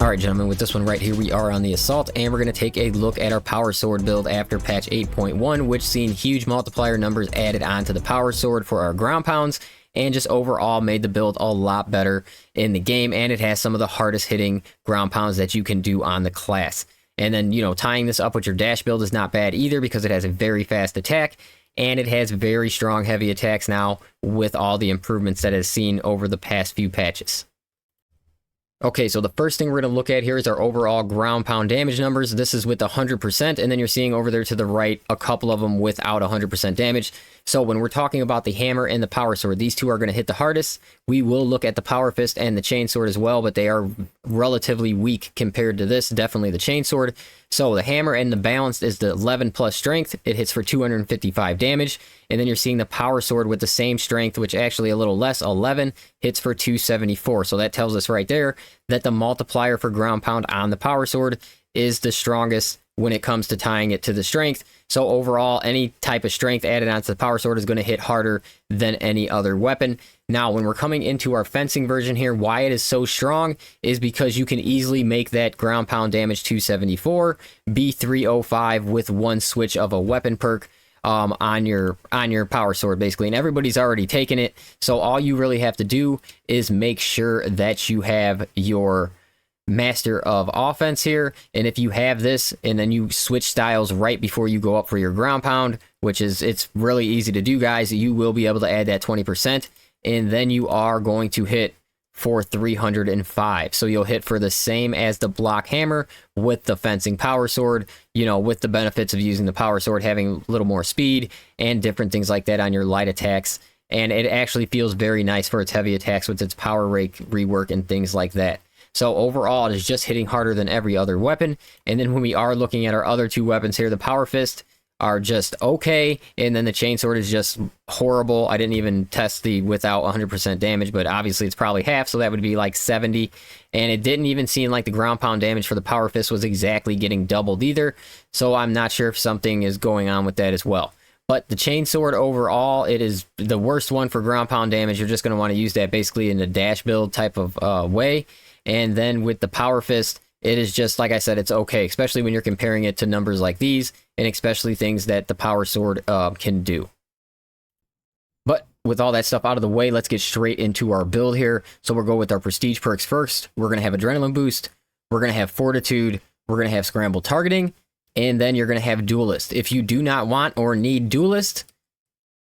Alright gentlemen, with this one right here we are on the Assault, and we're going to take a look at our Power Sword build after patch 8.1, which seen huge multiplier numbers added onto the Power Sword for our ground pounds, and just overall made the build a lot better in the game, and it has some of the hardest hitting ground pounds that you can do on the class. And then, you know, tying this up with your dash build is not bad either, because it has a very fast attack, and it has very strong heavy attacks now with all the improvements that it has seen over the past few patches. Okay, so the first thing we're going to look at here is our overall ground pound damage numbers. This is with 100%, and then you're seeing over there to the right a couple of them without 100% damage. So when we're talking about the hammer and the power sword, these two are going to hit the hardest. We will look at the power fist and the chain sword as well, but they are relatively weak compared to this, definitely the chain sword. So the hammer and the balanced is the 11 plus strength. It hits for 255 damage. And then you're seeing the power sword with the same strength, which actually a little less, 11, hits for 274. So that tells us right there that the multiplier for ground pound on the power sword is the strongest when it comes to tying it to the strength. So overall, any type of strength added onto the power sword is going to hit harder than any other weapon. Now, when we're coming into our fencing version here, why it is so strong is because you can easily make that ground pound damage 274 be 305 with one switch of a weapon perk on your power sword, basically, and everybody's already taken it. So all you really have to do is make sure that you have your Master of Offense here, and if you have this and then you switch styles right before you go up for your ground pound, which is, it's really easy to do, guys, you will be able to add that 20%, and then you are going to hit for 305. So you'll hit for the same as the block hammer with the fencing power sword, you know, with the benefits of using the power sword, having a little more speed and different things like that on your light attacks. And it actually feels very nice for its heavy attacks with its power rake rework and things like that. So overall, it is just hitting harder than every other weapon. And then when we are looking at our other two weapons here, the power fist are just okay, and then the chainsword is just horrible. I didn't even test the without 100% damage, but obviously it's probably half, so that would be like 70. And it didn't even seem like the ground pound damage for the power fist was exactly getting doubled either, so I'm not sure if something is going on with that as well. But the chainsword overall, it is the worst one for ground pound damage. You're just going to want to use that basically in a dash build type of way. And then with the power fist, it is just, like I said, it's okay, especially when you're comparing it to numbers like these, and especially things that the power sword can do. But with all that stuff out of the way, let's get straight into our build here. So we'll go with our prestige perks first. We're going to have adrenaline boost, we're going to have fortitude, we're going to have scramble targeting, and then you're going to have duelist. If you do not want or need duelist,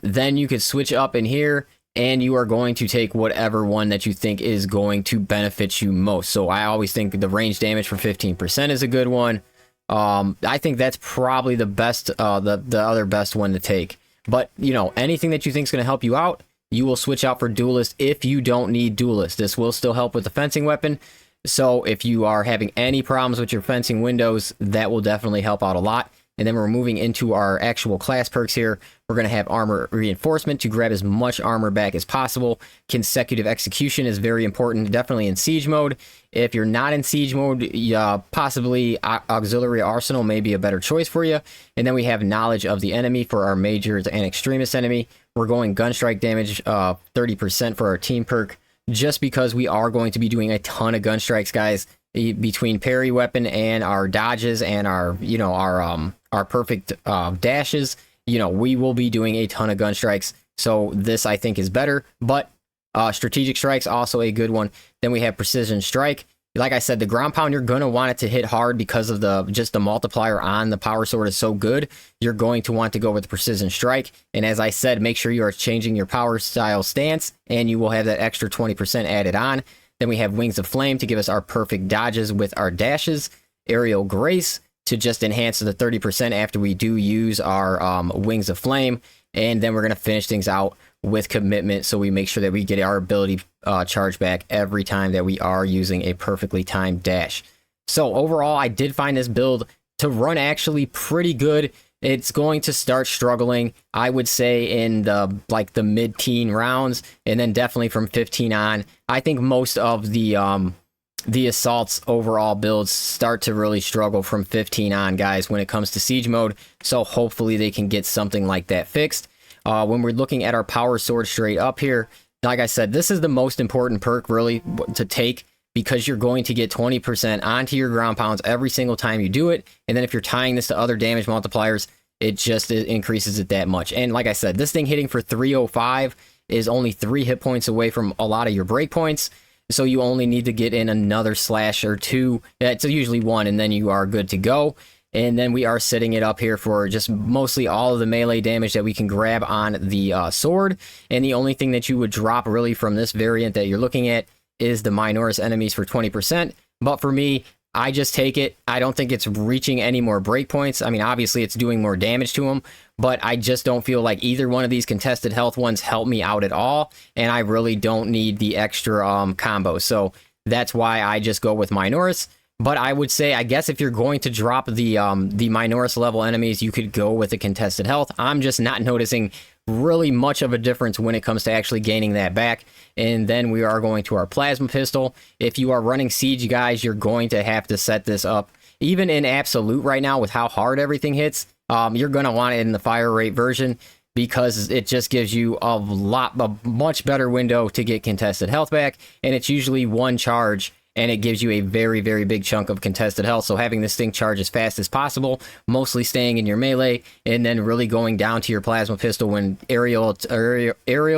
then you could switch up in here, and you are going to take whatever one that you think is going to benefit you most. So I always think the range damage for 15% is a good one. I think that's probably the best, the other best one to take. But, you know, anything that you think is going to help you out, you will switch out for duelist if you don't need duelist. This will still help with the fencing weapon. So if you are having any problems with your fencing windows, that will definitely help out a lot. And then we're moving into our actual class perks here. We're going to have armor reinforcement to grab as much armor back as possible. Consecutive execution is very important, definitely in siege mode. If you're not in siege mode, possibly auxiliary arsenal may be a better choice for you. And then we have knowledge of the enemy for our majors and extremist enemy. We're going gunstrike damage 30% for our team perk, just because we are going to be doing a ton of gunstrikes, guys. Between parry weapon and our dodges and our, you know, our perfect dashes, you know, we will be doing a ton of gun strikes. So this, I think, is better. But strategic strike's also a good one. Then we have precision strike. Like I said, the ground pound, you're going to want it to hit hard because of the multiplier on the power sword is so good. You're going to want to go with precision strike. And as I said, make sure you are changing your power style stance, and you will have that extra 20% added on. Then we have Wings of Flame to give us our perfect dodges with our dashes. Aerial Grace to just enhance the 30% after we do use our Wings of Flame. And then we're going to finish things out with Commitment, so we make sure that we get our ability charged back every time that we are using a perfectly timed dash. So overall, I did find this build to run actually pretty good. It's going to start struggling, I would say, in the mid-teen rounds, and then definitely from 15 on. I think most of the assaults overall builds start to really struggle from 15 on, guys, when it comes to siege mode. So hopefully they can get something like that fixed. When we're looking at our power sword straight up here, like I said, this is the most important perk really to take because you're going to get 20% onto your ground pounds every single time you do it. And then if you're tying this to other damage multipliers, it just increases it that much. And like I said, this thing hitting for 305 is only 3 hit points away from a lot of your break points. So you only need to get in another slash or 2. It's usually 1, and then you are good to go. And then we are setting it up here for just mostly all of the melee damage that we can grab on the sword. And the only thing that you would drop really from this variant that you're looking at is the Minoris enemies for 20%. But for me, I just take it. I don't think it's reaching any more breakpoints. I mean, obviously it's doing more damage to them, but I just don't feel like either one of these contested health ones help me out at all. And I really don't need the extra combo. So that's why I just go with Minoris. But I would say, I guess if you're going to drop the Minoris level enemies, you could go with the contested health. I'm just not noticing really much of a difference when it comes to actually gaining that back. And then we are going to our plasma pistol. If you are running siege, guys, you're going to have to set this up. Even in absolute right now, with how hard everything hits, you're going to want it in the fire rate version, because it just gives you a much better window to get contested health back. And it's usually 1 charge, and it gives you a very, very big chunk of contested health. So having this thing charge as fast as possible, mostly staying in your melee, and then really going down to your plasma pistol when aerial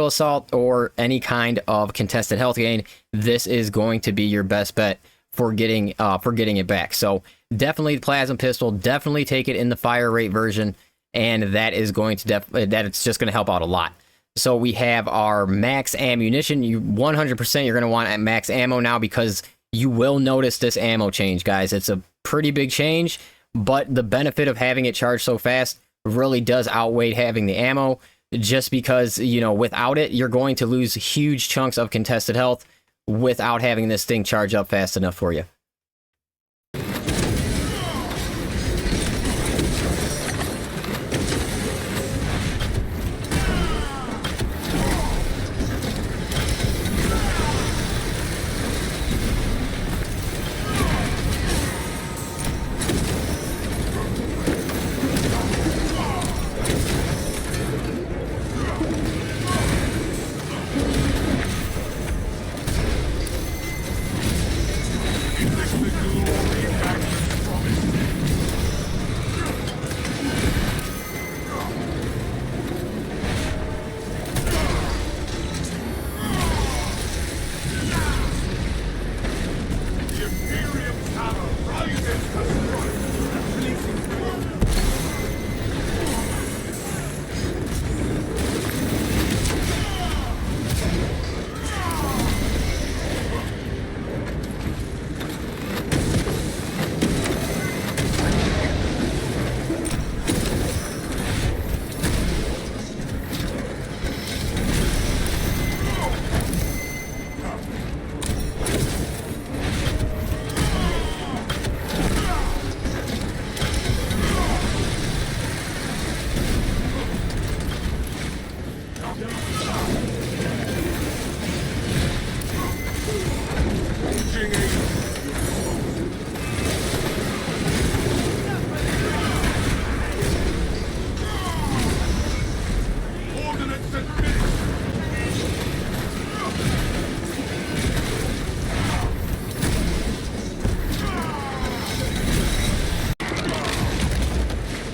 assault or any kind of contested health gain, this is going to be your best bet for getting it back. So definitely the plasma pistol, definitely take it in the fire rate version, and that is going to it's just going to help out a lot. So we have our max ammunition. You 100% you're going to want max ammo now, because you will notice this ammo change, guys. It's a pretty big change, but the benefit of having it charge so fast really does outweigh having the ammo, just because, you know, without it, you're going to lose huge chunks of contested health without having this thing charge up fast enough for you.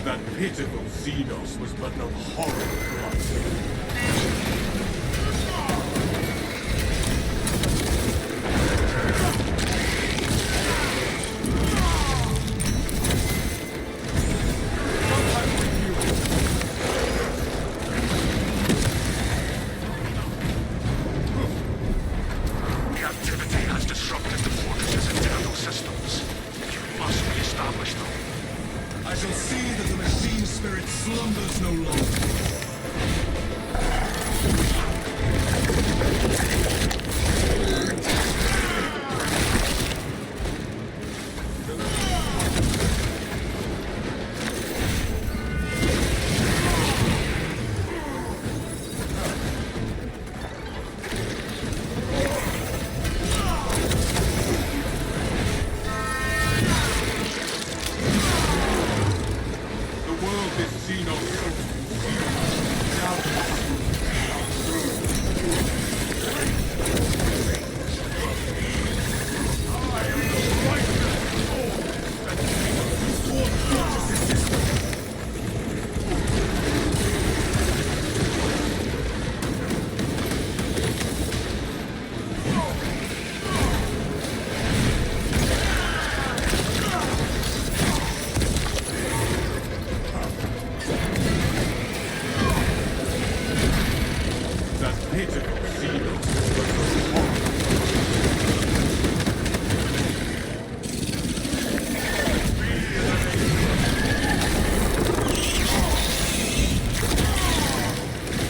That pitiful Xenos was but no horrible blood.